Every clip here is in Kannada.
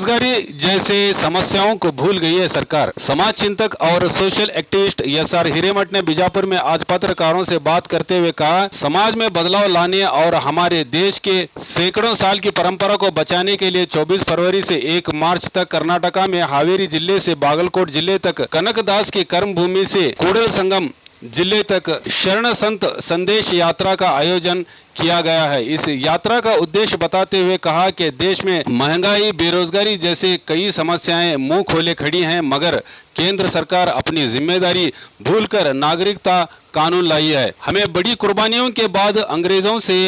बेरोजगारी जैसे समस्याओं को भूल गई है सरकार। समाज चिंतक और सोशल एक्टिविस्ट एस.आर. हिरेमठ ने बीजापुर में आज पत्रकारों से बात करते हुए कहा, समाज में बदलाव लाने और हमारे देश के सैकड़ों साल की परंपरा को बचाने के लिए 24 फरवरी से 1 मार्च तक कर्नाटका में हावेरी जिले से बागलकोट जिले तक, कनकदास की कर्म भूमि से कूडल संगम जिले तक शरण संत संदेश यात्रा का आयोजन किया गया है। इस यात्रा का उद्देश्य बताते हुए कहा कि देश में महंगाई, बेरोजगारी जैसे कई समस्याएं मुंह खोले खड़ी हैं, मगर केंद्र सरकार अपनी जिम्मेदारी भूलकर नागरिकता कानून लाई है। हमें बड़ी कुर्बानियों के बाद अंग्रेजों से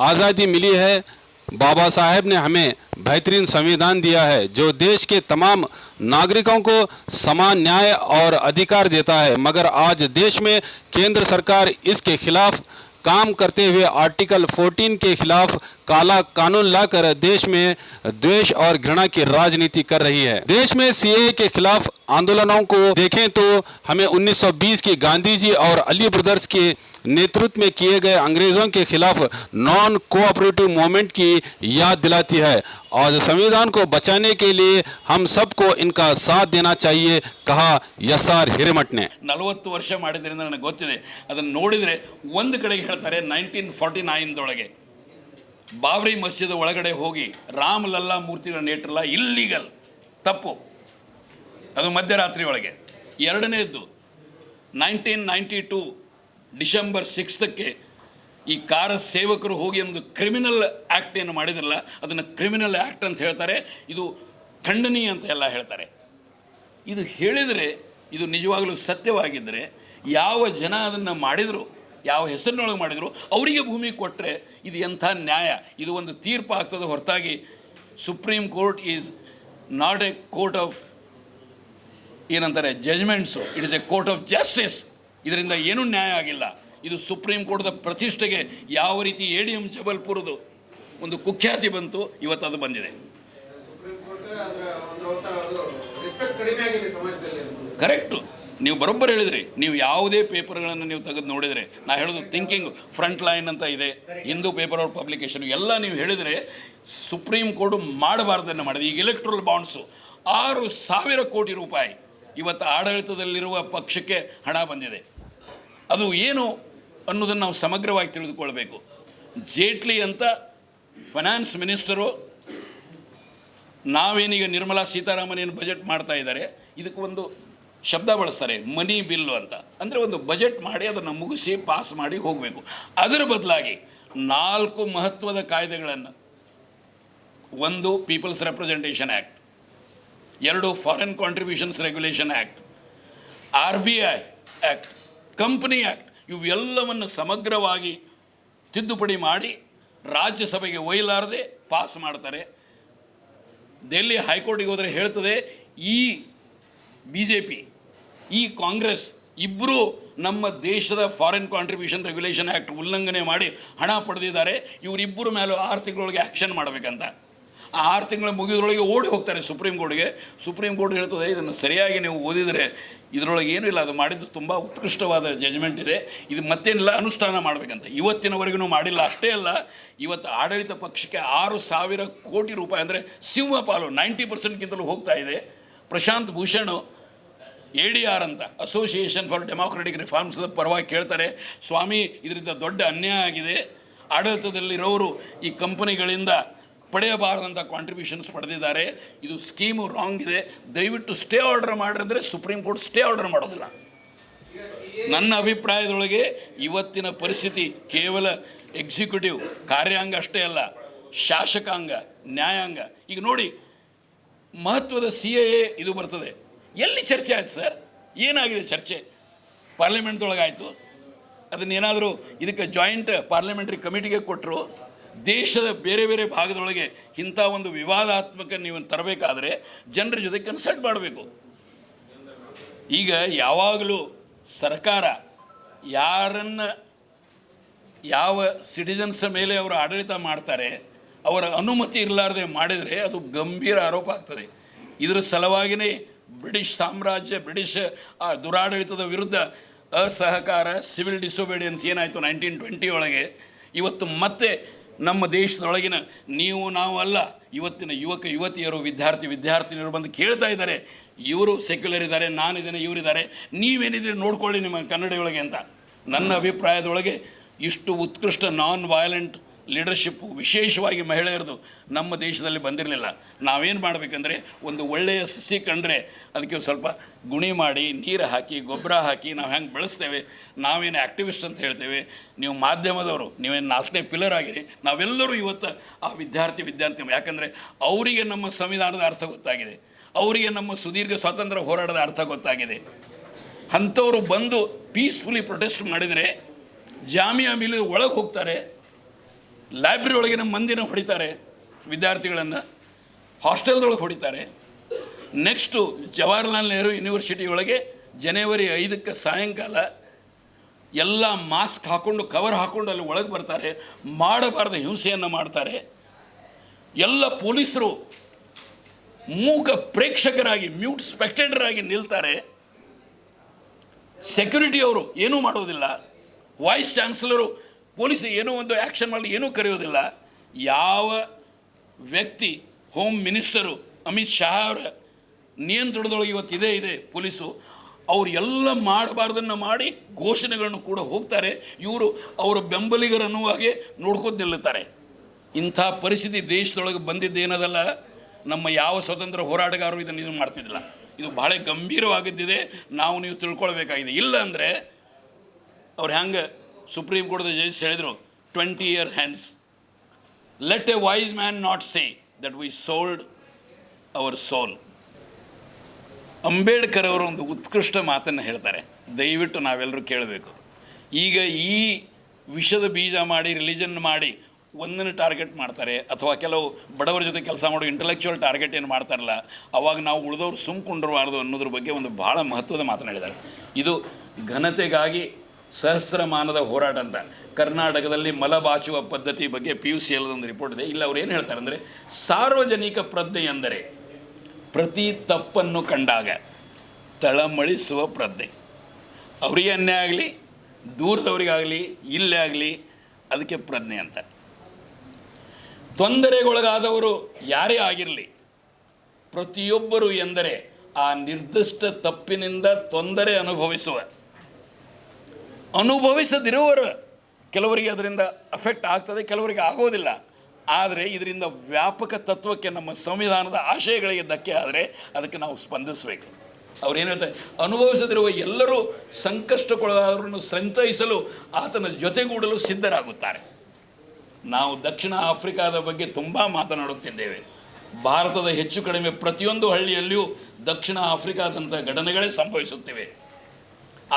आज़ादी मिली है। बाबा साहेब ने हमें बेहतरीन संविधान दिया है जो देश के तमाम नागरिकों को समान न्याय और अधिकार देता है, मगर आज देश में केंद्र सरकार इसके खिलाफ काम करते हुए आर्टिकल 14 के खिलाफ काला कानून लाकर देश में द्वेष और घृणा की राजनीति कर रही है। देश में सीएए के खिलाफ आंदोलनों को देखें तो हमें 1920 की गांधी जी और अली ब्रदर्स के नेतृत्व में किए गए अंग्रेजों के खिलाफ नॉन कोऑपरेटिव मूवमेंट की याद दिलाती है। और संविधान को बचाने के लिए हम सबको इनका साथ देना चाहिए, कहा एस.आर. ಹಿರೇಮಠ್ ने। 40 ವರ್ಷ ಮಾಡಿದ್ರಿಂದ ನನಗೆ ಗೊತ್ತಿದೆ। ಅದನ್ನು ನೋಡಿದರೆ ಒಂದು ಕಡೆಗೆ ಹೇಳ್ತಾರೆ 1949 ದೊಳಗೆ ಬಾಬ್ರಿ ಮಸ್ಜಿದ್ ಒಳಗಡೆ ಹೋಗಿ ರಾಮಲಲ್ಲಾ ಮೂರ್ತಿಗಳನ್ನು ಇಟ್ಟರಲ್ಲ, ಇಲ್ಲಿಗಲ್, ತಪ್ಪು, ಅದು ಮಧ್ಯರಾತ್ರಿ ಒಳಗೆ. ಎರಡನೇದ್ದು 1992 ಡಿಸೆಂಬರ್ 6ಕ್ಕೆ ಈ ಕಾರ ಸೇವಕರು ಹೋಗಿ ಒಂದು ಕ್ರಿಮಿನಲ್ ಆ್ಯಕ್ಟ್ ಏನು ಮಾಡಿದ್ರಲ್ಲ, ಅದನ್ನು ಕ್ರಿಮಿನಲ್ ಆ್ಯಕ್ಟ್ ಅಂತ ಹೇಳ್ತಾರೆ. ಇದು ಖಂಡನೀಯ ಅಂತ ಎಲ್ಲ ಹೇಳ್ತಾರೆ. ಇದು ಹೇಳಿದರೆ, ಇದು ನಿಜವಾಗಲೂ ಸತ್ಯವಾಗಿದ್ದರೆ, ಯಾವ ಜನ ಅದನ್ನು ಮಾಡಿದರು, ಯಾವ ಹೆಸರಿನೊಳಗೆ ಮಾಡಿದರು, ಅವರಿಗೆ ಭೂಮಿ ಕೊಟ್ಟರೆ ಇದು ಎಂಥ ನ್ಯಾಯ? ಇದು ಒಂದು ತೀರ್ಪು ಆಗ್ತದೆ ಹೊರತಾಗಿ supreme court is not a court of ಏನಂತಾರೆ judgments, it is a court of justice. ಇದರಿಂದ ಏನೂ ನ್ಯಾಯ ಆಗಿಲ್ಲ. ಇದು ಸುಪ್ರೀಂ ಕೋರ್ಟ್ದ ಪ್ರತಿಷ್ಠೆಗೆ ಯಾವ ರೀತಿ ADM ಜಬಲ್ಪುರದು ಒಂದು ಕುಖ್ಯಾತಿ ಬಂತು, ಇವತ್ತು ಅದು ಬಂದಿದೆ. ಕರೆಕ್ಟು, ನೀವು ಬರೋಬ್ಬರು ಹೇಳಿದ್ರಿ. ನೀವು ಯಾವುದೇ ಪೇಪರ್ಗಳನ್ನು ನೀವು ತೆಗೆದು ನೋಡಿದರೆ, ನಾ ಹೇಳೋದು ಥಿಂಕಿಂಗ್ ಫ್ರಂಟ್ ಲೈನ್ ಅಂತ ಇದೆ, ಹಿಂದೂ ಪೇಪರ್ ಅವ್ರ ಪಬ್ಲಿಕೇಶನ್ ಎಲ್ಲ ನೀವು ಹೇಳಿದರೆ ಸುಪ್ರೀಂ ಕೋರ್ಟ್ ಮಾಡಬಾರ್ದನ್ನು ಮಾಡಿದೆ. ಈಗ ಎಲೆಕ್ಟ್ರಲ್ ಬಾಂಡ್ಸು 6,000 ಕೋಟಿ ರೂಪಾಯಿ ಇವತ್ತು ಆಡಳಿತದಲ್ಲಿರುವ ಪಕ್ಷಕ್ಕೆ ಹಣ ಬಂದಿದೆ. ಅದು ಏನು ಅನ್ನೋದನ್ನು ನಾವು ಸಮಗ್ರವಾಗಿ ತಿಳಿದುಕೊಳ್ಬೇಕು. ಜೇಟ್ಲಿ ಅಂತ ಫೈನಾನ್ಸ್ ಮಿನಿಸ್ಟರು, ನಾವೇನೀಗ ನಿರ್ಮಲಾ ಸೀತಾರಾಮನ್ ಏನು ಬಜೆಟ್ ಮಾಡ್ತಾ ಇದ್ದಾರೆ, ಇದಕ್ಕೆ ಒಂದು ಶಬ್ದ ಬಳಸ್ತಾರೆ, ಮನಿ ಬಿಲ್ಲು ಅಂತ. ಅಂದರೆ ಒಂದು ಬಜೆಟ್ ಮಾಡಿ ಅದನ್ನು ಮುಗಿಸಿ ಪಾಸ್ ಮಾಡಿ ಹೋಗಬೇಕು. ಅದರ ಬದಲಾಗಿ 4 ಮಹತ್ವದ ಕಾಯ್ದೆಗಳನ್ನು, 1 people's representation act, 2 foreign contributions regulation act, RBI act, company act, ಇವೆಲ್ಲವನ್ನು ಸಮಗ್ರವಾಗಿ ತಿದ್ದುಪಡಿ ಮಾಡಿ ರಾಜ್ಯಸಭೆಗೆ ಒಯ್ಯಲಾರದೆ ಪಾಸ್ ಮಾಡ್ತಾರೆ. ದೆಹಲಿ ಹೈಕೋರ್ಟಿಗೆ ಹೋದರೆ ಹೇಳ್ತದೆ, ಈ BJP, ಈ ಕಾಂಗ್ರೆಸ್ ಇಬ್ಬರು ನಮ್ಮ ದೇಶದ ಫಾರಿನ್ ಕಾಂಟ್ರಿಬ್ಯೂಷನ್ ರೆಗ್ಯುಲೇಷನ್ ಆ್ಯಕ್ಟ್ ಉಲ್ಲಂಘನೆ ಮಾಡಿ ಹಣ ಪಡೆದಿದ್ದಾರೆ, ಇವರಿಬ್ಬರ ಮೇಲೂ 6 ತಿಂಗಳೊಳಗೆ ಆ್ಯಕ್ಷನ್ ಮಾಡಬೇಕಂತ. ಆ 6 ತಿಂಗಳ ಮುಗಿದ್ರೊಳಗೆ ಓಡಿ ಹೋಗ್ತಾರೆ ಸುಪ್ರೀಂ ಕೋರ್ಟ್ಗೆ. ಸುಪ್ರೀಂ ಕೋರ್ಟ್ ಹೇಳ್ತದೆ, ಇದನ್ನು ಸರಿಯಾಗಿ ನೀವು ಓದಿದರೆ ಇದರೊಳಗೆ ಏನೂ ಇಲ್ಲ, ಅದು ಮಾಡಿದ್ದು ತುಂಬ ಉತ್ಕೃಷ್ಟವಾದ ಜಜ್ಮೆಂಟ್ ಇದೆ, ಇದು ಮತ್ತೇನಿಲ್ಲ, ಅನುಷ್ಠಾನ ಮಾಡಬೇಕಂತ. ಇವತ್ತಿನವರೆಗೂ ಮಾಡಿಲ್ಲ. ಅಷ್ಟೇ ಅಲ್ಲ, ಇವತ್ತು ಆಡಳಿತ ಪಕ್ಷಕ್ಕೆ 6,000 ಕೋಟಿ ರೂಪಾಯಿ ಅಂದರೆ ಸಿಂಹಪಾಲು 90%ಗಿಂತಲೂ ಹೋಗ್ತಾ ಇದೆ. ಪ್ರಶಾಂತ್ ಭೂಷಣ್ ADR ಅಂತ, ಅಸೋಸಿಯೇಷನ್ ಫಾರ್ ಡೆಮಾಕ್ರೆಟಿಕ್ ರಿಫಾರ್ಮ್ಸ್ದ ಪರವಾಗಿ ಕೇಳ್ತಾರೆ, ಸ್ವಾಮಿ ಇದರಿಂದ ದೊಡ್ಡ ಅನ್ಯಾಯ ಆಗಿದೆ, ಆಡಳಿತದಲ್ಲಿರೋರು ಈ ಕಂಪನಿಗಳಿಂದ ಪಡೆಯಬಾರದಂಥ ಕಾಂಟ್ರಿಬ್ಯೂಷನ್ಸ್ ಪಡೆದಿದ್ದಾರೆ, ಇದು ಸ್ಕೀಮು ರಾಂಗ್ ಇದೆ, ದಯವಿಟ್ಟು ಸ್ಟೇ ಆರ್ಡರ್ ಮಾಡಿದ್ರೆ ಸುಪ್ರೀಂ ಕೋರ್ಟ್ ಸ್ಟೇ ಆರ್ಡರ್ ಮಾಡೋದಿಲ್ಲ. ನನ್ನ ಅಭಿಪ್ರಾಯದೊಳಗೆ ಇವತ್ತಿನ ಪರಿಸ್ಥಿತಿ ಕೇವಲ ಎಕ್ಸಿಕ್ಯೂಟಿವ್ ಕಾರ್ಯಾಂಗ ಅಷ್ಟೇ ಅಲ್ಲ, ಶಾಸಕಾಂಗ, ನ್ಯಾಯಾಂಗ. ಈಗ ನೋಡಿ, ಮಹತ್ವದ CAA ಇದು ಬರ್ತದೆ, ಎಲ್ಲಿ ಚರ್ಚೆ ಆಯ್ತು ಸರ್? ಏನಾಗಿದೆ ಚರ್ಚೆ? ಪಾರ್ಲಿಮೆಂಟ್ದೊಳಗಾಯಿತು. ಅದನ್ನೇನಾದರೂ ಇದಕ್ಕೆ ಜಾಯಿಂಟ್ ಪಾರ್ಲಿಮೆಂಟ್ರಿ ಕಮಿಟಿಗೆ ಕೊಟ್ಟರು. ದೇಶದ ಬೇರೆ ಬೇರೆ ಭಾಗದೊಳಗೆ ಇಂಥ ಒಂದು ವಿವಾದಾತ್ಮಕ ನೀವು ತರಬೇಕಾದ್ರೆ ಜನರ ಜೊತೆ ಕನ್ಸಲ್ಟ್ ಮಾಡಬೇಕು. ಈಗ ಯಾವಾಗಲೂ ಸರ್ಕಾರ ಯಾರನ್ನು, ಯಾವ ಸಿಟಿಜನ್ಸ್ ಮೇಲೆ ಅವರು ಆಡಳಿತ ಮಾಡ್ತಾರೆ, ಅವರ ಅನುಮತಿ ಇರಲಾರ್ದೆ ಮಾಡಿದರೆ ಅದು ಗಂಭೀರ ಆರೋಪ ಆಗ್ತದೆ. ಇದರ ಸಲುವಾಗಿಯೇ ಬ್ರಿಟಿಷ್ ಸಾಮ್ರಾಜ್ಯ, ಬ್ರಿಟಿಷ್ ದುರಾಡಳಿತದ ವಿರುದ್ಧ ಅಸಹಕಾರ, ಸಿವಿಲ್ ಡಿಸೊಬಿಡಿಯನ್ಸ್ ಏನಾಯಿತು 1920 ಒಳಗೆ, ಇವತ್ತು ಮತ್ತೆ ನಮ್ಮ ದೇಶದೊಳಗಿನ ನೀವು ನಾವು ಅಲ್ಲ, ಇವತ್ತಿನ ಯುವಕ ಯುವತಿಯರು ವಿದ್ಯಾರ್ಥಿನಿಯರು ಬಂದು ಕೇಳ್ತಾ ಇದ್ದಾರೆ, ಇವರು ಸೆಕ್ಯುಲರ್ ಇದ್ದಾರೆ, ನಾನಿದ್ದೇನೆ, ಇವರಿದ್ದಾರೆ, ನೀವೇನಿದ್ರೆ ನೋಡ್ಕೊಳ್ಳಿ ನಿಮ್ಮ ಕನ್ನಡಿಯೊಳಗೆ ಅಂತ. ನನ್ನ ಅಭಿಪ್ರಾಯದೊಳಗೆ ಇಷ್ಟು ಉತ್ಕೃಷ್ಟ ನಾನ್ ವಯಲೆಂಟ್ ಲೀಡರ್ಶಿಪ್ಪು ವಿಶೇಷವಾಗಿ ಮಹಿಳೆಯರದು ನಮ್ಮ ದೇಶದಲ್ಲಿ ಬಂದಿರಲಿಲ್ಲ. ನಾವೇನು ಮಾಡಬೇಕಂದ್ರೆ, ಒಂದು ಒಳ್ಳೆಯ ಸಸಿ ಕಂಡ್ರೆ ಅದಕ್ಕೆ ಸ್ವಲ್ಪ ಗುಣಿ ಮಾಡಿ, ನೀರು ಹಾಕಿ, ಗೊಬ್ಬರ ಹಾಕಿ ನಾವು ಹೆಂಗೆ ಬೆಳೆಸ್ತೇವೆ, ನಾವೇನು ಆ್ಯಕ್ಟಿವಿಸ್ಟ್ ಅಂತ ಹೇಳ್ತೇವೆ, ನೀವು ಮಾಧ್ಯಮದವರು, ನೀವೇನು 4ನೇ ಪಿಲ್ಲರ್ ಆಗಿರಿ, ನಾವೆಲ್ಲರೂ ಇವತ್ತು ಆ ವಿದ್ಯಾರ್ಥಿ ಯಾಕಂದರೆ ಅವರಿಗೆ ನಮ್ಮ ಸಂವಿಧಾನದ ಅರ್ಥ ಗೊತ್ತಾಗಿದೆ, ಅವರಿಗೆ ನಮ್ಮ ಸುದೀರ್ಘ ಸ್ವಾತಂತ್ರ್ಯ ಹೋರಾಟದ ಅರ್ಥ ಗೊತ್ತಾಗಿದೆ. ಅಂಥವರು ಬಂದು ಪೀಸ್ಫುಲಿ ಪ್ರೊಟೆಸ್ಟ್ ಮಾಡಿದರೆ ಜಾಮಿಯಾ ಮಿಲಿಯಾ ಒಳಗೆ ಹೋಗ್ತಾರೆ, ಲೈಬ್ರರಿ ಒಳಗಿನ ಮಂದಿನ ಹೊಡಿತಾರೆ, ವಿದ್ಯಾರ್ಥಿಗಳನ್ನು ಹಾಸ್ಟೆಲ್ದೊಳಗೆ ಹೊಡಿತಾರೆ. ನೆಕ್ಸ್ಟು ಜವಾಹರ್ಲಾಲ್ ನೆಹರು ಯೂನಿವರ್ಸಿಟಿ ಒಳಗೆ ಜನವರಿ 5ಕ್ಕೆ ಸಾಯಂಕಾಲ ಎಲ್ಲ ಮಾಸ್ಕ್ ಹಾಕ್ಕೊಂಡು ಕವರ್ ಹಾಕ್ಕೊಂಡು ಅಲ್ಲಿ ಒಳಗೆ ಬರ್ತಾರೆ, ಮಾಡಬಾರ್ದ ಹಿಂಸೆಯನ್ನು ಮಾಡ್ತಾರೆ. ಎಲ್ಲ ಪೊಲೀಸರು ಮೂಕ ಪ್ರೇಕ್ಷಕರಾಗಿ, ಮ್ಯೂಟ್ ಸ್ಪೆಕ್ಟೇಟರ್ ಆಗಿ ನಿಲ್ತಾರೆ. ಸೆಕ್ಯೂರಿಟಿ ಅವರು ಏನೂ ಮಾಡೋದಿಲ್ಲ. ವೈಸ್ ಚಾನ್ಸಲರು ಪೊಲೀಸ್ ಏನೋ ಒಂದು ಆ್ಯಕ್ಷನ್ ಮಾಡಿ ಏನೂ ಕರೆಯೋದಿಲ್ಲ. ಯಾವ ವ್ಯಕ್ತಿ ಹೋಮ್ ಮಿನಿಸ್ಟರು ಅಮಿತ್ ಶಾ ಅವರ ನಿಯಂತ್ರಣದೊಳಗೆ ಇವತ್ತಿದೆ ಪೊಲೀಸು, ಅವರು ಎಲ್ಲ ಮಾಡಬಾರ್ದನ್ನು ಮಾಡಿ ಘೋಷಣೆಗಳನ್ನು ಕೂಡ ಹೋಗ್ತಾರೆ. ಇವರು ಅವರ ಬೆಂಬಲಿಗರನ್ನುವಾಗೆ ನೋಡ್ಕೊಂಡು ನಿಲ್ಲುತ್ತಾರೆ. ಇಂಥ ಪರಿಸ್ಥಿತಿ ದೇಶದೊಳಗೆ ಬಂದಿದ್ದೇನದಲ್ಲ, ನಮ್ಮ ಯಾವ ಸ್ವತಂತ್ರ ಹೋರಾಟಗಾರರು ಇದನ್ನು ಮಾಡ್ತಿದ್ದಿಲ್ಲ. ಇದು ಭಾಳ ಗಂಭೀರವಾಗಿದ್ದಿದೆ, ನೀವು ತಿಳ್ಕೊಳ್ಬೇಕಾಗಿದೆ. ಇಲ್ಲ ಅಂದರೆ ಅವ್ರು ಹೆಂಗೆ ಸುಪ್ರೀಂ ಕೋರ್ಟ್ದ ಜಡ್ಜ್ ಹೇಳಿದರು, 20 year hence let a wise man not say that we sold our soul. Ambedkar ಅವರು ಒಂದು ಉತ್ಕೃಷ್ಟ ಮಾತನ್ನು ಹೇಳ್ತಾರೆ, ದಯವಿಟ್ಟು ನಾವೆಲ್ಲರೂ ಕೇಳಬೇಕು. ಈಗ ಈ ವಿಷದ ಬೀಜ ಮಾಡಿ, ರಿಲಿಜನ್ ಮಾಡಿ ಒಂದನ್ನು ಟಾರ್ಗೆಟ್ ಮಾಡ್ತಾರೆ, ಅಥವಾ ಕೆಲವು ಬಡವರ ಜೊತೆ ಕೆಲಸ ಮಾಡೋ ಇಂಟೆಲೆಕ್ಚುವಲ್ ಟಾರ್ಗೆಟ್ ಏನು ಮಾಡ್ತಾರಲ್ಲ, ಅವಾಗ ನಾವು ಉಳಿದವರು ಸುಮ್ಕೊಂಡಿರಬಾರ್ದು ಅನ್ನೋದ್ರ ಬಗ್ಗೆ ಒಂದು ಭಾಳ ಮಹತ್ವದ ಮಾತನ್ನು ಹೇಳಿದ್ದಾರೆ. ಇದು ಘನತೆಗಾಗಿ ಸಹಸ್ರಮಾನದ ಹೋರಾಟ ಅಂತ. ಕರ್ನಾಟಕದಲ್ಲಿ ಮಲಬಾಚುವ ಪದ್ಧತಿ ಬಗ್ಗೆ PUC ಒಂದು ರಿಪೋರ್ಟ್ ಇದೆ. ಇಲ್ಲಿ ಅವ್ರು ಏನು ಹೇಳ್ತಾರೆ ಅಂದರೆ, ಸಾರ್ವಜನಿಕ ಪ್ರಜ್ಞೆ ಎಂದರೆ ಪ್ರತಿ ತಪ್ಪನ್ನು ಕಂಡಾಗ ತಳಮಳಿಸುವ ಪ್ರಜ್ಞೆ. ಅವರಿಗೆ ಅನ್ಯಾಯ ಆಗಲಿ, ದೂರದವರಿಗಾಗಲಿ, ಇಲ್ಲೇ ಆಗಲಿ, ಅದಕ್ಕೆ ಪ್ರಜ್ಞೆ ಅಂತ. ತೊಂದರೆಗೊಳಗಾದವರು ಯಾರೇ ಆಗಿರಲಿ, ಪ್ರತಿಯೊಬ್ಬರು ಎಂದರೆ ಆ ನಿರ್ದಿಷ್ಟ ತಪ್ಪಿನಿಂದ ತೊಂದರೆ ಅನುಭವಿಸದಿರುವರು. ಕೆಲವರಿಗೆ ಅದರಿಂದ ಅಫೆಕ್ಟ್ ಆಗ್ತದೆ, ಕೆಲವರಿಗೆ ಆಗೋದಿಲ್ಲ. ಆದರೆ ಇದರಿಂದ ವ್ಯಾಪಕ ತತ್ವಕ್ಕೆ, ನಮ್ಮ ಸಂವಿಧಾನದ ಆಶಯಗಳಿಗೆ ಧಕ್ಕೆ ಆದರೆ ಅದಕ್ಕೆ ನಾವು ಸ್ಪಂದಿಸಬೇಕು. ಅವ್ರೇನು ಹೇಳ್ತಾರೆ, ಅನುಭವಿಸದಿರುವ ಎಲ್ಲರೂ ಸಂಕಷ್ಟಕ್ಕೊಳಗಾದವರನ್ನು ಸಂತೈಸಲು ಆತನ ಜೊತೆಗೂಡಲು ಸಿದ್ಧರಾಗುತ್ತಾರೆ. ನಾವು ದಕ್ಷಿಣ ಆಫ್ರಿಕಾದ ಬಗ್ಗೆ ತುಂಬ ಮಾತನಾಡುತ್ತಿದ್ದೇವೆ. ಭಾರತದ ಹೆಚ್ಚು ಕಡಿಮೆ ಪ್ರತಿಯೊಂದು ಹಳ್ಳಿಯಲ್ಲಿಯೂ ದಕ್ಷಿಣ ಆಫ್ರಿಕಾದಂಥ ಘಟನೆಗಳೇ ಸಂಭವಿಸುತ್ತಿವೆ.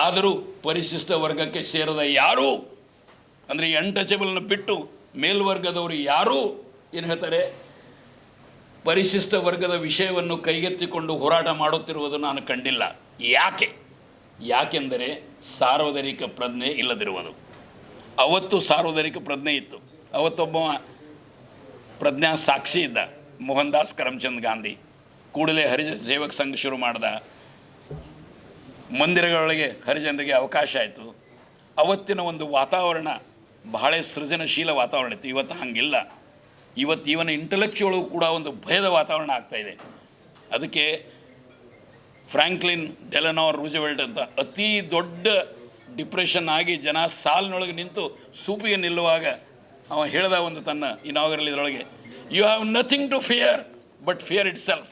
ಆದರೂ ಪರಿಶಿಷ್ಟ ವರ್ಗಕ್ಕೆ ಸೇರದ ಯಾರೂ, ಅಂದರೆ ಈ ಅನ್ಟಚಬಲ್ನ ಬಿಟ್ಟು ಮೇಲ್ವರ್ಗದವರು ಯಾರೂ ಏನು ಹೇಳ್ತಾರೆ, ಪರಿಶಿಷ್ಟ ವರ್ಗದ ವಿಷಯವನ್ನು ಕೈಗೆತ್ತಿಕೊಂಡು ಹೋರಾಟ ಮಾಡುತ್ತಿರುವುದು ನಾನು ಕಂಡಿಲ್ಲ. ಯಾಕೆಂದರೆ ಸಾರ್ವಜನಿಕ ಪ್ರಜ್ಞೆ ಇಲ್ಲದಿರುವುದು. ಅವತ್ತು ಸಾರ್ವಜನಿಕ ಪ್ರಜ್ಞೆ ಇತ್ತು. ಅವತ್ತೊಬ್ಬ ಪ್ರಜ್ಞಾ ಸಾಕ್ಷಿ ಇದ್ದ, ಮೋಹನ್ ದಾಸ್ ಕರಮ್ಚಂದ್ ಗಾಂಧಿ. ಕೂಡಲೇ ಹರಿಜನ ಸೇವಕ ಸಂಘ ಶುರು ಮಾಡ್ದ, ಮಂದಿರಗಳೊಳಗೆ ಹರಿಜನರಿಗೆ ಅವಕಾಶ ಆಯಿತು. ಅವತ್ತಿನ ಒಂದು ವಾತಾವರಣ ಬಹಳ ಸೃಜನಶೀಲ ವಾತಾವರಣ ಇತ್ತು. ಇವತ್ತು ಹಂಗಿಲ್ಲ. ಇವತ್ತು ಇವನ ಇಂಟೆಲೆಕ್ಚುವಲ್ ಕೂಡ ಒಂದು ಭಯದ ವಾತಾವರಣ ಆಗ್ತಾಯಿದೆ. ಅದಕ್ಕೆ ಫ್ರಾಂಕ್ಲಿನ್ ಡೆಲನೋ ರೂಜವೆಲ್ಟ್ ಅಂತ ಅತಿ ದೊಡ್ಡ ಡಿಪ್ರೆಷನ್ ಆಗಿ ಜನ ಸಾಲಿನೊಳಗೆ ನಿಂತು ಸೂಪಿಗೆ ನಿಲ್ಲುವಾಗ ಅವ ಹೇಳ್ದ ಒಂದು ತನ್ನ ಇನಾಗರಲ್ ಇದರೊಳಗೆ, you have nothing to fear but fear itself.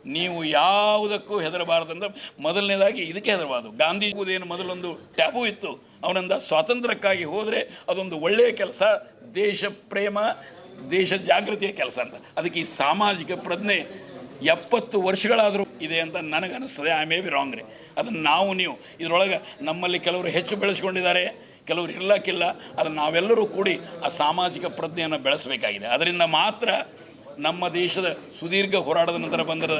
ನೀವು ಯಾವುದಕ್ಕೂ ಹೆದರಬಾರ್ದಂದ್ರೆ ಮೊದಲನೇದಾಗಿ ಇದಕ್ಕೆ ಹೆದರಬಾರ್ದು. ಗಾಂಧಿಗುದೇನು ಮೊದಲೊಂದು ಟ್ಯಾಬು ಇತ್ತು, ಅವನಿಂದ ಸ್ವಾತಂತ್ರ್ಯಕ್ಕಾಗಿ ಹೋದರೆ ಅದೊಂದು ಒಳ್ಳೆಯ ಕೆಲಸ, ದೇಶ ಪ್ರೇಮ, ದೇಶ ಜಾಗೃತಿಯ ಕೆಲಸ ಅಂತ. ಅದಕ್ಕೆ ಈ ಸಾಮಾಜಿಕ ಪ್ರಜ್ಞೆ 70 ವರ್ಷಗಳಾದರೂ ಇದೆ ಅಂತ ನನಗನ್ನಿಸ್ತದೆ. ಐ ಮೇ ಬಿ ರಾಂಗ್ ರೀ. ಅದನ್ನು ನೀವು ಇದರೊಳಗೆ ನಮ್ಮಲ್ಲಿ ಕೆಲವರು ಹೆಚ್ಚು ಬೆಳೆಸ್ಕೊಂಡಿದ್ದಾರೆ, ಕೆಲವರು ಇರ್ಲಕ್ಕಿಲ್ಲ. ಅದನ್ನು ನಾವೆಲ್ಲರೂ ಕೂಡಿ ಆ ಸಾಮಾಜಿಕ ಪ್ರಜ್ಞೆಯನ್ನು ಬೆಳೆಸಬೇಕಾಗಿದೆ. ಅದರಿಂದ ಮಾತ್ರ ನಮ್ಮ ದೇಶದ ಸುದೀರ್ಘ ಹೋರಾಟದ ನಂತರ ಬಂದಿರೋ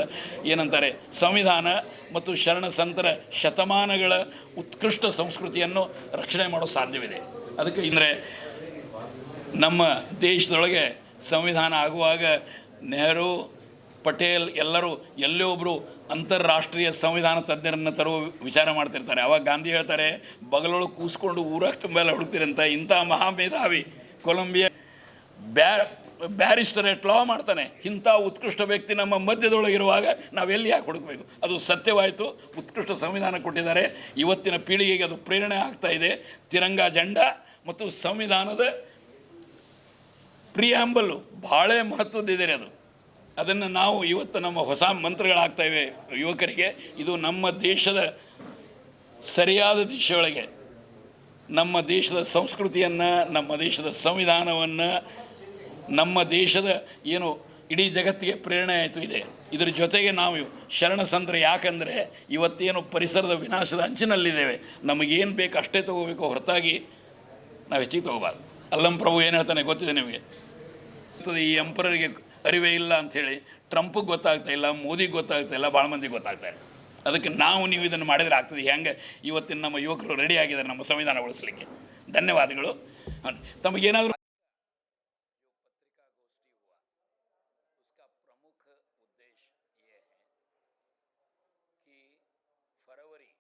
ಏನಂತಾರೆ ಸಂವಿಧಾನ ಮತ್ತು ಶರಣ ಸಂತರ ಶತಮಾನಗಳ ಉತ್ಕೃಷ್ಟ ಸಂಸ್ಕೃತಿಯನ್ನು ರಕ್ಷಣೆ ಮಾಡೋ ಸಾಧ್ಯವಿದೆ. ಅದಕ್ಕೆ ಅಂದರೆ ನಮ್ಮ ದೇಶದೊಳಗೆ ಸಂವಿಧಾನ ಆಗುವಾಗ ನೆಹರು, ಪಟೇಲ್ ಎಲ್ಲರೂ ಎಲ್ಲೋ ಒಬ್ಬರು ಅಂತಾರಾಷ್ಟ್ರೀಯ ಸಂವಿಧಾನ ತಜ್ಞರನ್ನು ತರುವ ವಿಚಾರ ಮಾಡ್ತಿರ್ತಾರೆ. ಆವಾಗ ಗಾಂಧಿ ಹೇಳ್ತಾರೆ, ಬಗಲೊಳಗೆ ಕೂಸ್ಕೊಂಡು ಊರಾಗ ತುಂಬ ಎಲ್ಲ ಹುಡುಕ್ತಿರಂತ ಇಂಥ ಮಹಾಮೇಧಾವಿ ಕೊಲಂಬಿಯಾ ಬ್ಯಾರಿಸ್ಟರ್ ಎಟ್ ಲಾ ಮಾಡ್ತಾನೆ. ಇಂಥ ಉತ್ಕೃಷ್ಟ ವ್ಯಕ್ತಿ ನಮ್ಮ ಮಧ್ಯದೊಳಗಿರುವಾಗ ನಾವೆಲ್ಲಿ ಯಾಕೆ ಹುಡುಕಬೇಕು? ಅದು ಸತ್ಯವಾಯಿತು, ಉತ್ಕೃಷ್ಟ ಸಂವಿಧಾನ ಕೊಟ್ಟಿದ್ದಾರೆ. ಇವತ್ತಿನ ಪೀಳಿಗೆಗೆ ಅದು ಪ್ರೇರಣೆ ಆಗ್ತಾ ಇದೆ. ತಿರಂಗ ಜೆಂಡ ಮತ್ತು ಸಂವಿಧಾನದ ಪ್ರಿಯಾಂಬಲ್ಲು ಭಾಳ ಮಹತ್ವದ್ದಿದೆ ಅದು. ಅದನ್ನು ನಾವು ಇವತ್ತು ನಮ್ಮ ಹೊಸ ಮಂತ್ರಗಳಾಗ್ತಾಯಿವೆ ಯುವಕರಿಗೆ. ಇದು ನಮ್ಮ ದೇಶದ ಸರಿಯಾದ ದಿಶೆಯೊಳಗೆ ನಮ್ಮ ದೇಶದ ಸಂಸ್ಕೃತಿಯನ್ನು, ನಮ್ಮ ದೇಶದ ಸಂವಿಧಾನವನ್ನು, ನಮ್ಮ ದೇಶದ ಏನು ಇಡೀ ಜಗತ್ತಿಗೆ ಪ್ರೇರಣೆ ಆಯಿತು ಇದೆ. ಇದರ ಜೊತೆಗೆ ನಾವು ಶರಣ ಸಂತರು, ಯಾಕಂದರೆ ಇವತ್ತೇನು ಪರಿಸರದ ವಿನಾಶದ ಅಂಚಿನಲ್ಲಿದ್ದೇವೆ, ನಮಗೇನು ಬೇಕು ಅಷ್ಟೇ ತೊಗೋಬೇಕು, ಹೊರತಾಗಿ ನಾವು ಹೆಚ್ಚಿಗೆ ತೊಗೋಬಾರ್ದು. ಅಲ್ಲಂ ಪ್ರಭು ಏನು ಹೇಳ್ತಾನೆ ಗೊತ್ತಿದೆ ನಿಮಗೆ. ಈ ಎಂಪರರಿಗೆ ಅರಿವೇ ಇಲ್ಲ ಅಂಥೇಳಿ ಟ್ರಂಪಿಗೆ ಗೊತ್ತಾಗ್ತಾ ಇಲ್ಲ, ಮೋದಿಗೆ ಗೊತ್ತಾಗ್ತಾ ಇಲ್ಲ, ಭಾಳ ಮಂದಿಗೆ ಗೊತ್ತಾಗ್ತಾ ಇಲ್ಲ. ಅದಕ್ಕೆ ನೀವು ಇದನ್ನು ಮಾಡಿದರೆ ಆಗ್ತದೆ. ಹೆಂಗೆ ಇವತ್ತಿನ ನಮ್ಮ ಯುವಕರು ರೆಡಿ ಆಗಿದ್ದಾರೆ ನಮ್ಮ ಸಂವಿಧಾನ ಉಳಿಸಲಿಕ್ಕೆ. ಧನ್ಯವಾದಗಳು. ತಮಗೇನಾದರೂ फरवरी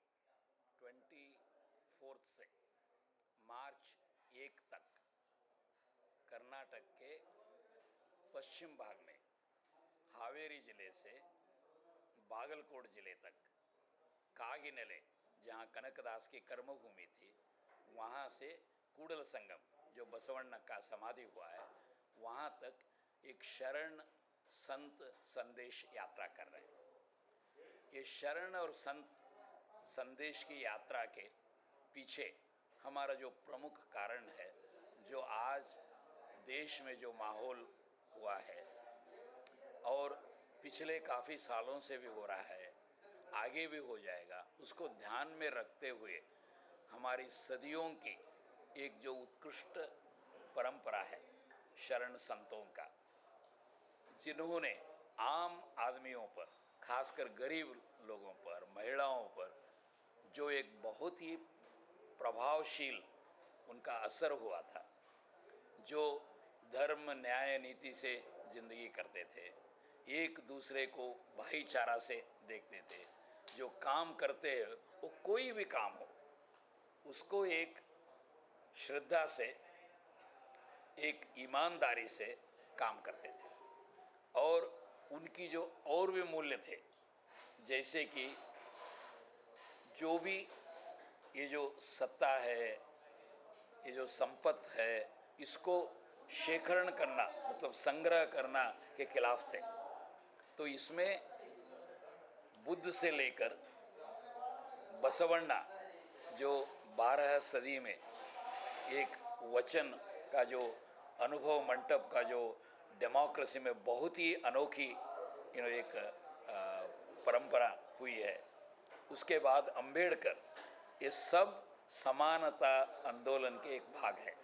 24 से मार्च 1 तक कर्नाटक के पश्चिम भाग में हावेरी जिले से बागलकोट जिले तक कागिनेले, जहाँ कनकदास की कर्मभूमि थी, वहाँ से कूडल संगम जो बसवಣ್ಣ का समाधि हुआ है, वहाँ तक एक शरण संत संदेश यात्रा कर रहे हैं। ये शरण और संत संदेश की यात्रा के पीछे हमारा जो प्रमुख कारण है, जो आज देश में जो माहौल हुआ है और पिछले काफ़ी सालों से भी हो रहा है, आगे भी हो जाएगा, उसको ध्यान में रखते हुए हमारी सदियों की एक जो उत्कृष्ट परंपरा है शरण संतों का, जिन्होंने आम आदमियों पर, खासकर गरीब लोगों पर, महिलाओं पर जो एक बहुत ही प्रभावशील उनका असर हुआ था, जो धर्म न्याय नीति से ज़िंदगी करते थे, एक दूसरे को भाईचारा से देखते थे, जो काम करते हैं वो कोई भी काम हो उसको एक श्रद्धा से, एक ईमानदारी से काम करते थे। और उनकी जो और भी मूल्य थे, जैसे कि जो भी ये जो सत्ता है, ये जो संपत्ति है, इसको शेखरण करना मतलब संग्रह करना के खिलाफ थे। तो इसमें बुद्ध से लेकर बसवಣ್ಣ जो 12 सदी में एक वचन का जो अनुभव मंडप का जो डेमोक्रेसी में बहुत ही अनोखी एक परंपरा हुई है, उसके बाद अंबेडकर, ये सब समानता आंदोलन के एक भाग है।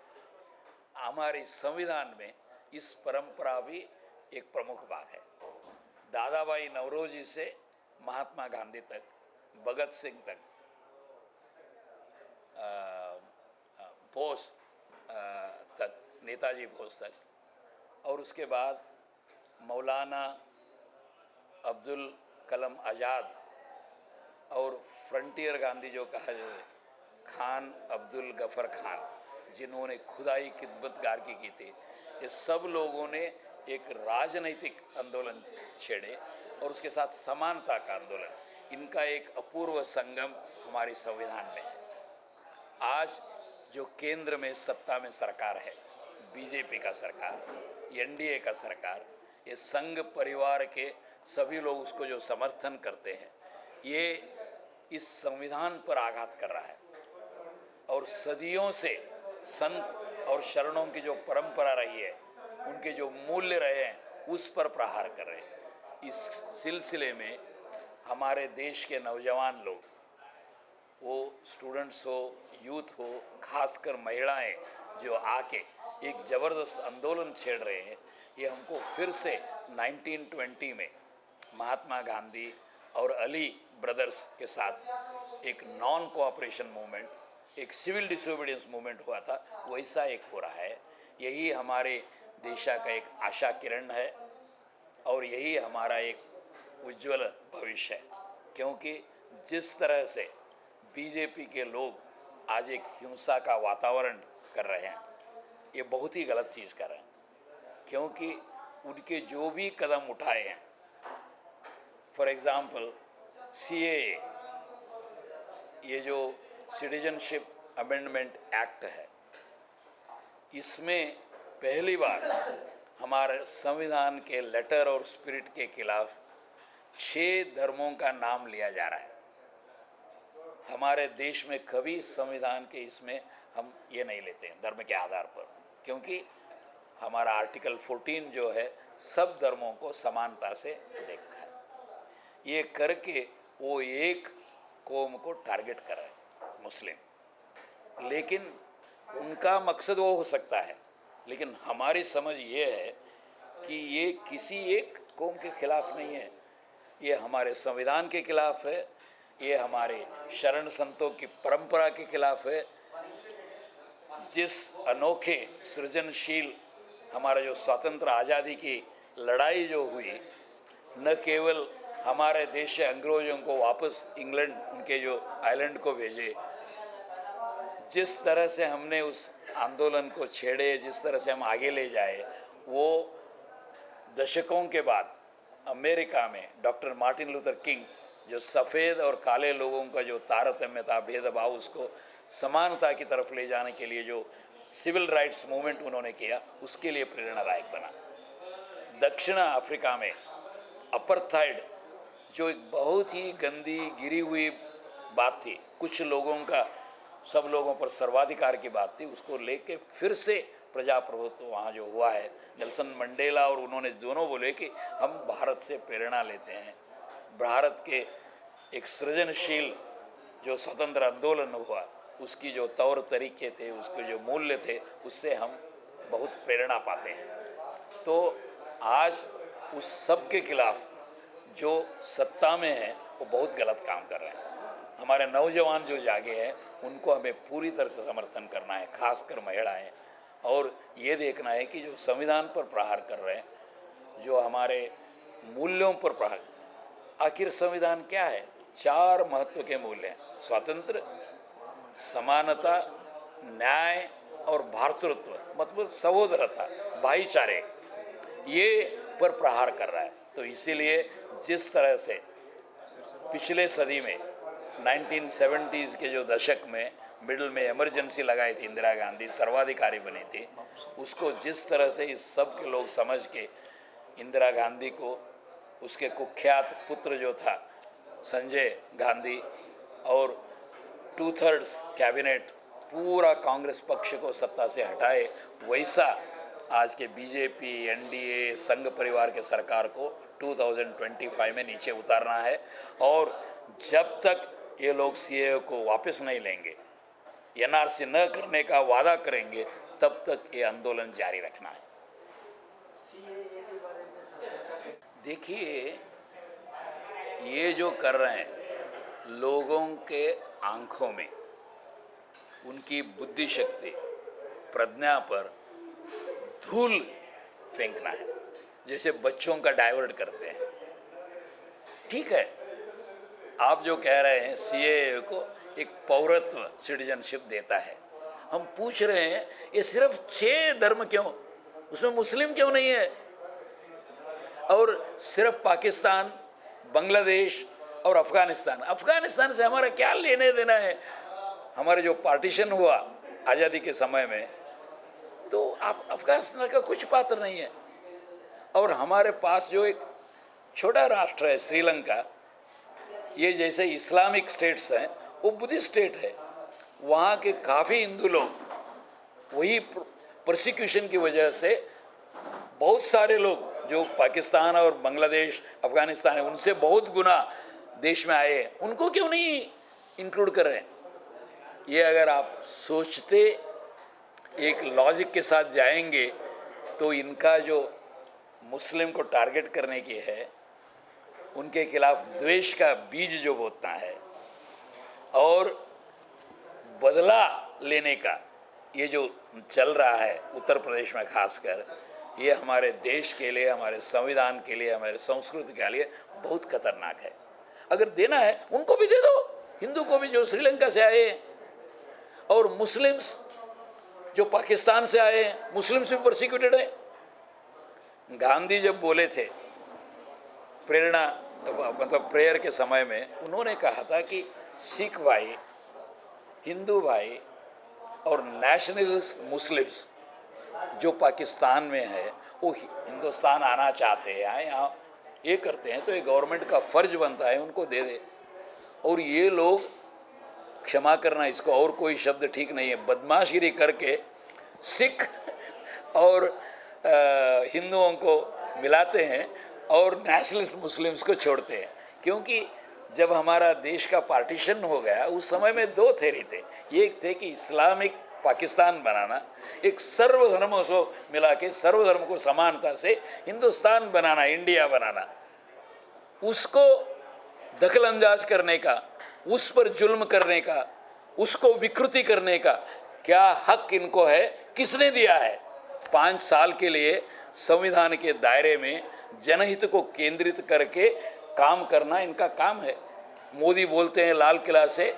हमारे संविधान में इस परंपरा भी एक प्रमुख भाग है। दादा भाई नौरोजी से महात्मा गांधी तक, भगत सिंह तक, बोस तक, नेताजी बोस तक, और उसके बाद मौलाना अब्दुल कलाम आज़ाद और फ्रंटियर गांधी जो कहा जाए, खान अब्दुल गफर खान, जिन्होंने खुदाई खिदमतगार की थी, ये सब लोगों ने एक राजनैतिक आंदोलन छेड़े और उसके साथ समानता का आंदोलन, इनका एक अपूर्व संगम हमारे संविधान में है। आज जो केंद्र में सत्ता में सरकार है, बीजेपी का सरकार, एनडीए का सरकार, ये संघ परिवार के सभी लोग उसको जो समर्थन करते हैं, ये इस संविधान पर आघात कर रहा है और सदियों से संत और शरणों की जो परंपरा रही है, उनके जो मूल्य रहे हैं, उस पर प्रहार कर रहे हैं। इस सिलसिले में हमारे देश के नौजवान लोग, वो स्टूडेंट्स हो, यूथ हो, खासकर महिलाएं जो आके एक ज़बरदस्त आंदोलन छेड़ रहे हैं, ये हमको फिर से 1920 में महात्मा गांधी और अली ब्रदर्स के साथ एक नॉन कोऑपरेशन मूवमेंट, एक सिविल डिसोबीडियंस मूवमेंट हुआ था, वैसा एक हो रहा है। यही हमारे देशा का एक आशा किरण है और यही हमारा एक उज्जवल भविष्य है, क्योंकि जिस तरह से बीजेपी के लोग आज एक हिंसा का वातावरण कर रहे हैं, ये बहुत ही गलत चीज़ कर रहे हैं। क्योंकि उनके जो भी कदम उठाए हैं, फॉर एग्जाम्पल CAA, ये जो सिटीजनशिप अमेंडमेंट एक्ट है, इसमें पहली बार हमारे संविधान के लेटर और स्पिरिट के खिलाफ 6 धर्मों का नाम लिया जा रहा है। हमारे देश में कभी संविधान के इसमें हम ये नहीं लेते हैं धर्म के आधार पर, क्योंकि हमारा आर्टिकल 14 जो है सब धर्मों को समानता से देखता है। ये करके वो एक कौम को टारगेट कर रहे हैं, मुस्लिम। लेकिन उनका मकसद वो हो सकता है, लेकिन हमारी समझ ये है कि ये किसी एक कौम के खिलाफ नहीं है, ये हमारे संविधान के खिलाफ है, ये हमारे शरण संतों की परंपरा के खिलाफ है। जिस अनोखे सृजनशील हमारा जो स्वतंत्र आज़ादी की लड़ाई जो हुई, न केवल हमारे देश से अंग्रेजों को वापस इंग्लैंड उनके जो आइलैंड को भेजे, जिस तरह से हमने उस आंदोलन को छेड़े, जिस तरह से हम आगे ले जाए, वो दशकों के बाद अमेरिका में डॉक्टर मार्टिन लूथर किंग जो सफ़ेद और काले लोगों का जो तारतम्य था, भेदभाव, उसको समानता की तरफ ले जाने के लिए जो सिविल राइट्स मूवमेंट उन्होंने किया, उसके लिए प्रेरणादायक बना। दक्षिण अफ्रीका में अपर्थाइड जो एक बहुत ही गंदी गिरी हुई बात थी, कुछ लोगों का सब लोगों पर सर्वाधिकार की बात थी, उसको लेके फिर से प्रजाप्रभुत्व वहाँ जो हुआ है, नेल्सन मंडेला और उन्होंने दोनों बोले कि हम भारत से प्रेरणा लेते हैं। भारत के एक सृजनशील जो स्वतंत्र आंदोलन हुआ, उसकी जो तौर तरीके थे, उसके जो मूल्य थे, उससे हम बहुत प्रेरणा पाते हैं। तो आज उस सब के खिलाफ जो सत्ता में है वो बहुत गलत काम कर रहे हैं। हमारे नौजवान जो जागे हैं उनको हमें पूरी तरह से समर्थन करना है, खासकर महिलाएं, और ये देखना है कि जो संविधान पर प्रहार कर रहे हैं, जो हमारे मूल्यों पर प्रहार, आखिर संविधान क्या है? 4 महत्व के मूल्य हैं: स्वातंत्र, समानता, न्याय और भातृत्व, मतलब सहोदरता, भाईचारे, ये पर प्रहार कर रहा है। तो इसीलिए जिस तरह से पिछले सदी में 1970s के जो दशक में मिडल में इमरजेंसी लगाई थी, इंदिरा गांधी सर्वाधिकारी बनी थी, उसको जिस तरह से इस सब के लोग समझ के इंदिरा गांधी को, उसके कुख्यात पुत्र जो था संजय गांधी, और 2/3 कैबिनेट पूरा कांग्रेस पक्ष को सत्ता से हटाए, वैसा आज के बीजेपी, NDA, संघ परिवार के सरकार को 2025 में नीचे उतारना है। और जब तक ये लोग CAA को वापस नहीं लेंगे, NRC न करने का वादा करेंगे, तब तक ये आंदोलन जारी रखना है। देखिए, ये जो कर रहे हैं, लोगों के आंखों में उनकी बुद्धि शक्ति, प्रज्ञा पर धूल फेंकना है, जैसे बच्चों का डाइवर्ट करते हैं। ठीक है, आप जो कह रहे हैं CAA को एक पौरत्व, सिटीजनशिप देता है, हम पूछ रहे हैं ये सिर्फ 6 धर्म क्यों, उसमें मुस्लिम क्यों नहीं है? और सिर्फ पाकिस्तान, बांग्लादेश और अफगानिस्तान से हमारा क्या लेने देना है? हमारे जो पार्टीशन हुआ आज़ादी के समय में, तो आप अफगानिस्तान का कुछ पात्र नहीं है। और हमारे पास जो एक छोटा राष्ट्र है श्रीलंका, ये जैसे इस्लामिक स्टेट्स हैं, वो बुद्धिस्ट स्टेट है, वहाँ के काफ़ी हिंदू लोग वही प्रोसिक्यूशन की वजह से, बहुत सारे लोग जो पाकिस्तान और बांग्लादेश, अफगानिस्तान है, उनसे बहुत गुना देश में आए हैं, उनको क्यों नहीं इंक्लूड कर रहे हैं? ये अगर आप सोचते, एक लॉजिक के साथ जाएंगे, तो इनका जो मुस्लिम को टारगेट करने की है, उनके खिलाफ द्वेष का बीज जो बोतना है और बदला लेने का ये जो चल रहा है उत्तर प्रदेश में खासकर, ये हमारे देश के लिए, हमारे संविधान के लिए, हमारे संस्कृति के लिए बहुत खतरनाक है। अगर देना है उनको भी दे दो, हिंदू को भी जो श्रीलंका से आए हैं, और मुस्लिम्स जो पाकिस्तान से आए हैं, मुस्लिम्स भी प्रोसिक्यूटेड है। गांधी जब बोले थे प्रेरणा मतलब प्रेयर के समय में, उन्होंने कहा था कि सिख भाई, हिंदू भाई और नेशनलिस्ट मुस्लिम्स जो पाकिस्तान में है वो हिंदुस्तान आना चाहते हैं, यहाँ ये करते हैं, तो ये गवर्नमेंट का फर्ज बनता है उनको दे दे। और ये लोग, क्षमा करना इसको और कोई शब्द ठीक नहीं है, बदमाशगिरी करके सिख और हिंदुओं को मिलाते हैं और नेशनलिस्ट मुस्लिम्स को छोड़ते हैं। क्योंकि जब हमारा देश का पार्टीशन हो गया उस समय में दो थ्योरी थे, एक थे कि इस्लामिक पाकिस्तान बनाना, एक सर्वधर्मों को मिला के सर्वधर्म को समानता से हिंदुस्तान बनाना, इंडिया बनाना। उसको दखल अंदाज करने का, उस पर जुल्म करने का, उसको विकृति करने का क्या हक इनको है, किसने दिया है? 5 साल के लिए संविधान के दायरे में जनहित को केंद्रित करके काम करना इनका काम है। मोदी बोलते हैं लाल किला से,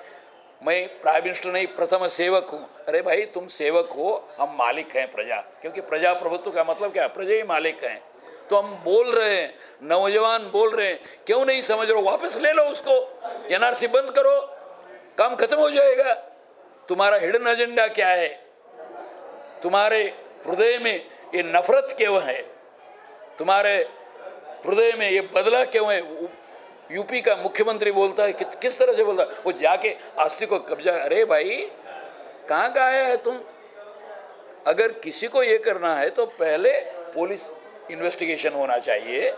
मैं प्राइम मिनिस्टर नहीं प्रथम सेवक हूँ। अरे भाई तुम सेवक हो, हम मालिक हैं प्रजा, क्योंकि प्रजाप्रभुत्व का मतलब क्या है? प्रजा ही मालिक हैं। तो हम बोल रहे हैं, नौजवान बोल रहे हैं, क्यों नहीं समझ रहे हो? वापस ले लो उसको, एनआरसी बंद करो, काम खत्म हो जाएगा। तुम्हारा हिडन एजेंडा क्या है? तुम्हारे हृदय में ये नफरत क्यों है? तुम्हारे हृदय में ये बदला क्यों है? यूपी का मुख्यमंत्री बोलता है, किस तरह से बोलता है? वो जाके आस्ती को कब्जा। अरे भाई कहाँ का आया है तुम? अगर किसी को ये करना है तो पहले पुलिस इन्वेस्टिगेशन होना चाहिए,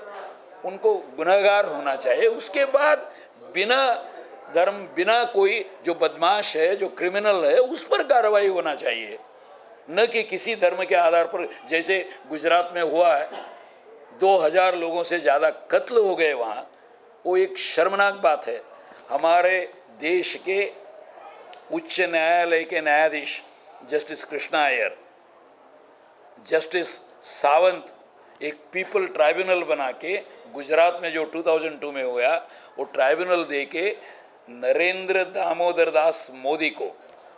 उनको गुनहगार होना चाहिए, उसके बाद बिना धर्म, बिना कोई जो बदमाश है, जो क्रिमिनल है, उस पर कार्रवाई होना चाहिए, न कि किसी धर्म के आधार पर। जैसे गुजरात में हुआ है, 2000 लोगों से ज़्यादा कत्ल हो गए वहाँ, वो एक शर्मनाक बात है। हमारे देश के उच्च न्यायालय के न्यायाधीश जस्टिस कृष्णा अय्यर, जस्टिस सावंत एक पीपल ट्राइब्यूनल बना के, गुजरात में जो 2002 में हुआ वो ट्राइब्यूनल दे के नरेंद्र दामोदर दास मोदी को,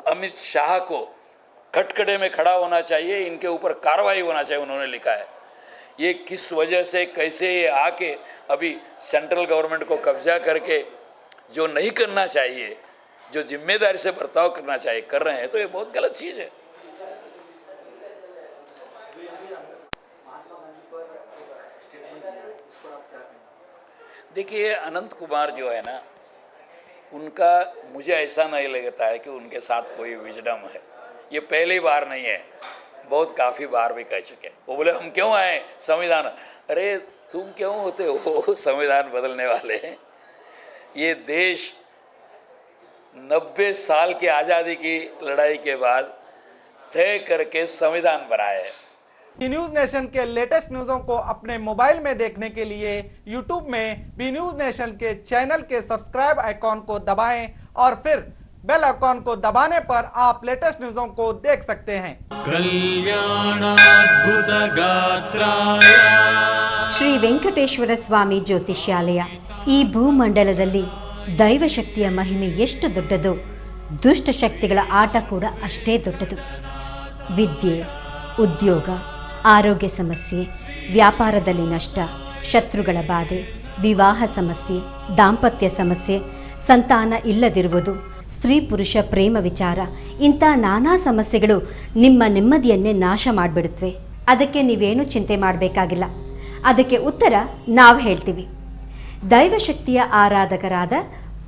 अमित शाह को खटखटे में खड़ा होना चाहिए, इनके ऊपर कार्रवाई होना चाहिए, उन्होंने लिखा है। ये किस वजह से, कैसे ये आके अभी सेंट्रल गवर्नमेंट को कब्जा करके जो नहीं करना चाहिए, जो जिम्मेदारी से बर्ताव करना चाहिए, कर रहे हैं, तो ये बहुत गलत चीज़ है। देखिए अनंत कुमार जो है ना, उनका मुझे ऐसा नहीं लगता है कि उनके साथ कोई विजडम है। ये पहली बार नहीं है, बहुत काफ़ी बार भी कह चुके। वो बोले हम क्यों आए संविधान। अरे तुम क्यों होते हो संविधान बदलने वाले? ये देश 90 साल की आज़ादी की लड़ाई के बाद तय करके संविधान बनाया है। बी न्यूज नेशन के लेटेस्ट न्यूज़ों को अपने मोबाइल में देखने के लिए यूट्यूब में बी न्यूज नेशन के चैनल के सब्सक्राइब आइकॉन को दबाएं और फिर बेल आइकॉन को दबाने पर आप लेटेस्ट न्यूज़ों को देख सकते हैं। ಶ್ರೀ ವೆಂಕಟೇಶ್ವರ ಸ್ವಾಮಿ ಜ್ಯೋತಿಷ್ಯಾಲಯ ಈ ಭೂಮಂಡಲದಲ್ಲಿ ದೈವಶಕ್ತಿಯ ಮಹಿಮೆ ಎಷ್ಟು ದೊಡ್ಡದೋ ದುಷ್ಟ ಶಕ್ತಿಗಳ ಆಟ ಕೂಡ ಅಷ್ಟೇ ದೊಡ್ಡದು. ವಿದ್ಯೆ, ಉದ್ಯೋಗ, ಆರೋಗ್ಯ ಸಮಸ್ಯೆ, ವ್ಯಾಪಾರದಲ್ಲಿ ನಷ್ಟ, ಶತ್ರುಗಳ ಬಾಧೆ, ವಿವಾಹ ಸಮಸ್ಯೆ, ದಾಂಪತ್ಯ ಸಮಸ್ಯೆ, ಸಂತಾನ ಇಲ್ಲದಿರುವುದು, ಸ್ತ್ರೀ ಪುರುಷ ಪ್ರೇಮ ವಿಚಾರ, ಇಂಥ ನಾನಾ ಸಮಸ್ಯೆಗಳು ನಿಮ್ಮ ನೆಮ್ಮದಿಯನ್ನೇ ನಾಶ ಮಾಡಿಬಿಡುತ್ತವೆ. ಅದಕ್ಕೆ ನೀವೇನು ಚಿಂತೆ ಮಾಡಬೇಕಾಗಿಲ್ಲ. ಅದಕ್ಕೆ ಉತ್ತರ ನಾವು ಹೇಳ್ತೀವಿ. ದೈವಶಕ್ತಿಯ ಆರಾಧಕರಾದ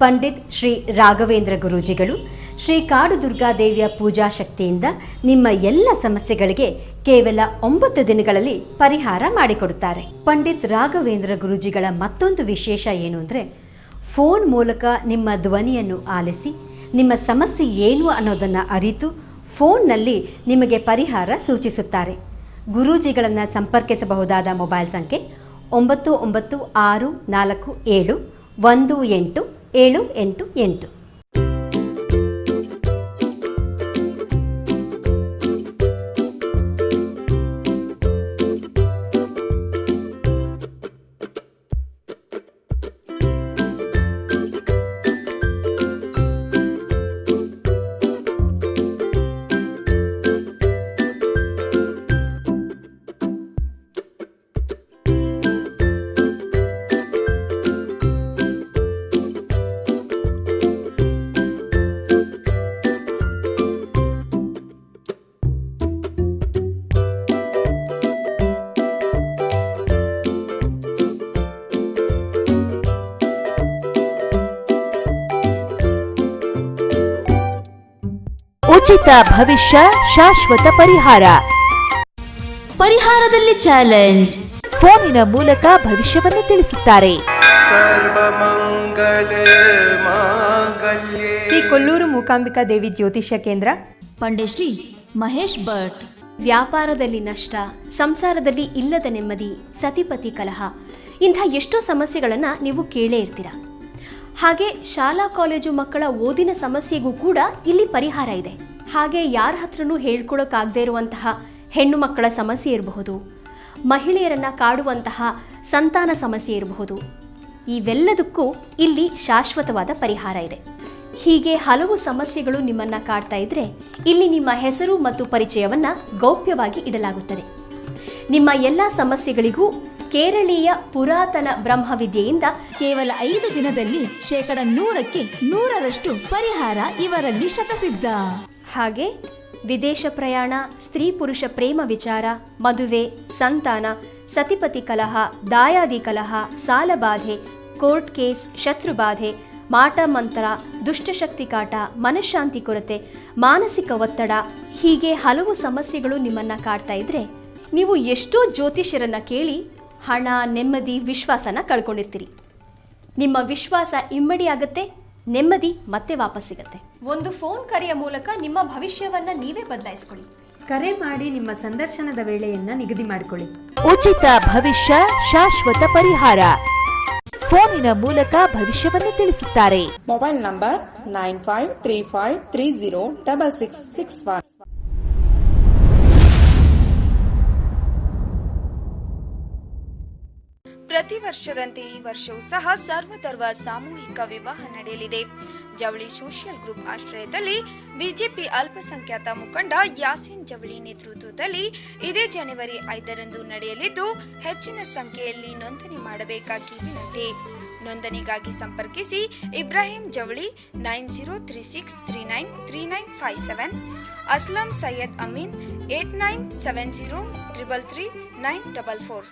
ಪಂಡಿತ್ ಶ್ರೀ ರಾಘವೇಂದ್ರ ಗುರೂಜಿಗಳು ಶ್ರೀ ಕಾಡು ದುರ್ಗಾದೇವಿಯ ಪೂಜಾ ಶಕ್ತಿಯಿಂದ ನಿಮ್ಮ ಎಲ್ಲ ಸಮಸ್ಯೆಗಳಿಗೆ ಕೇವಲ 9 ದಿನಗಳಲ್ಲಿ ಪರಿಹಾರ ಮಾಡಿಕೊಡುತ್ತಾರೆ. ಪಂಡಿತ್ ರಾಘವೇಂದ್ರ ಗುರೂಜಿಗಳ ಮತ್ತೊಂದು ವಿಶೇಷ ಏನು ಅಂದರೆ, ಫೋನ್ ಮೂಲಕ ನಿಮ್ಮ ಧ್ವನಿಯನ್ನು ಆಲಿಸಿ ನಿಮ್ಮ ಸಮಸ್ಯೆ ಏನು ಅನ್ನೋದನ್ನು ಅರಿತು ಫೋನ್ನಲ್ಲಿ ನಿಮಗೆ ಪರಿಹಾರ ಸೂಚಿಸುತ್ತಾರೆ. ಗುರೂಜಿಗಳನ್ನು ಸಂಪರ್ಕಿಸಬಹುದಾದ ಮೊಬೈಲ್ ಸಂಖ್ಯೆ 9964471888. ಉಚಿತ ಭವಿಷ್ಯ, ಶಾಶ್ವತ ಪರಿಹಾರ. ಪರಿಹಾರದಲ್ಲಿ ಚಾಲೆಂಜ್. ಫೋನಿನ ಮೂಲಕ ಭವಿಷ್ಯವನ್ನು ತಿಳಿಸುತ್ತಾರೆ. ಶ್ರೀ ಕೊಲ್ಲೂರು ಮೂಕಾಂಬಿಕಾ ದೇವಿ ಜ್ಯೋತಿಷ್ಯ ಕೇಂದ್ರ, ಪಂಡೇಶ್ರೀ ಮಹೇಶ್ ಭಟ್. ವ್ಯಾಪಾರದಲ್ಲಿ ನಷ್ಟ, ಸಂಸಾರದಲ್ಲಿ ಇಲ್ಲದ ನೆಮ್ಮದಿ, ಸತಿಪತಿ ಕಲಹ, ಇಂಥ ಎಷ್ಟೋ ಸಮಸ್ಯೆಗಳನ್ನು ನೀವು ಕೇಳೇ ಇರ್ತೀರ. ಹಾಗೆ ಶಾಲಾ ಕಾಲೇಜು ಮಕ್ಕಳ ಓದಿನ ಸಮಸ್ಯೆಗೂ ಕೂಡ ಇಲ್ಲಿ ಪರಿಹಾರ ಇದೆ. ಹಾಗೆ ಯಾರ ಹತ್ರನೂ ಹೇಳ್ಕೊಳಕ್ಕಾಗದೇ ಇರುವಂತಹ ಹೆಣ್ಣು ಮಕ್ಕಳ ಸಮಸ್ಯೆ ಇರಬಹುದು, ಮಹಿಳೆಯರನ್ನು ಕಾಡುವಂತಹ ಸಂತಾನ ಸಮಸ್ಯೆ ಇರಬಹುದು. ಇವೆಲ್ಲದಕ್ಕೂ ಇಲ್ಲಿ ಶಾಶ್ವತವಾದ ಪರಿಹಾರ ಇದೆ. ಹೀಗೆ ಹಲವು ಸಮಸ್ಯೆಗಳು ನಿಮ್ಮನ್ನು ಕಾಡ್ತಾ ಇದ್ರೆ ಇಲ್ಲಿ ನಿಮ್ಮ ಹೆಸರು ಮತ್ತು ಪರಿಚಯವನ್ನು ಗೌಪ್ಯವಾಗಿ ಇಡಲಾಗುತ್ತದೆ. ನಿಮ್ಮ ಎಲ್ಲ ಸಮಸ್ಯೆಗಳಿಗೂ ಕೇರಳೀಯ ಪುರಾತನ ಬ್ರಹ್ಮವಿದ್ಯೆಯಿಂದ ಕೇವಲ 5 ದಿನದಲ್ಲಿ 100% ಪರಿಹಾರ ಇವರಲ್ಲಿ ಶತಸಿದ್ಧ. ಹಾಗೆ ವಿದೇಶ ಪ್ರಯಾಣ, ಸ್ತ್ರೀ ಪುರುಷ ಪ್ರೇಮ ವಿಚಾರ, ಮದುವೆ, ಸಂತಾನ, ಸತಿಪತಿ ಕಲಹ, ದಾಯಾದಿ ಕಲಹ, ಸಾಲಬಾಧೆ, ಕೋರ್ಟ್ ಕೇಸ್, ಶತ್ರುಬಾಧೆ, ಮಾಟ ಮಂತ್ರ, ದುಷ್ಟಶಕ್ತಿ ಕಾಟ, ಮನಃಶಾಂತಿ ಕೊರತೆ, ಮಾನಸಿಕ ಒತ್ತಡ, ಹೀಗೆ ಹಲವು ಸಮಸ್ಯೆಗಳು ನಿಮ್ಮನ್ನು ಕಾಡ್ತಾ ಇದ್ರೆ ನೀವು ಎಷ್ಟೋ ಜ್ಯೋತಿಷ್ಯರನ್ನು ಕೇಳಿ ಹಣ, ನೆಮ್ಮದಿ, ವಿಶ್ವಾಸನ ಕಳ್ಕೊಂಡಿರ್ತೀರಿ. ನಿಮ್ಮ ವಿಶ್ವಾಸ ಇಮ್ಮಡಿ ಆಗುತ್ತೆ, ನೆಮ್ಮದಿ ಮತ್ತೆ ವಾಪಸ್ ಸಿಗುತ್ತೆ. ಒಂದು ಫೋನ್ ಕರೆಯ ಮೂಲಕ ನಿಮ್ಮ ಭವಿಷ್ಯವನ್ನ ನೀವೇ ಬದಲಾಯಿಸ್ಕೊಳ್ಳಿ. ಕರೆ ಮಾಡಿ ನಿಮ್ಮ ಸಂದರ್ಶನದ ವೇಳೆಯನ್ನ ನಿಗದಿ ಮಾಡಿಕೊಳ್ಳಿ. ಉಚಿತ ಭವಿಷ್ಯ, ಶಾಶ್ವತ ಪರಿಹಾರ. ಫೋನಿನ ಮೂಲಕ ಭವಿಷ್ಯವನ್ನು ತಿಳಿಸುತ್ತಾರೆ. Mobile number 9535306661. ಪ್ರತಿ ವರ್ಷದಂತೆ ಈ ವರ್ಷವೂ ಸಹ ಸರ್ವಧರ್ಮ ಸಾಮೂಹಿಕ ವಿವಾಹ ನಡೆಯಲಿದೆ. ಜವಳಿ ಸೋಷಿಯಲ್ ಗ್ರೂಪ್ ಆಶ್ರಯದಲ್ಲಿ ಬಿಜೆಪಿ ಅಲ್ಪಸಂಖ್ಯಾತ ಮುಖಂಡ ಯಾಸೀನ್ ಜವಳಿ ನೇತೃತ್ವದಲ್ಲಿ ಇದೇ ಜನವರಿ 5ರಂದು ನಡೆಯಲಿದ್ದು, ಹೆಚ್ಚಿನ ಸಂಖ್ಯೆಯಲ್ಲಿ ನೋಂದಣಿ ಮಾಡಬೇಕಾಗಿ ವಿನಂತಿ. ನೋಂದಣಿಗಾಗಿ ಸಂಪರ್ಕಿಸಿ ಇಬ್ರಾಹಿಂ ಜವಳಿ 9036393957, ಅಸ್ಲಂ ಸೈಯದ್ ಅಮೀನ್ 8970333944.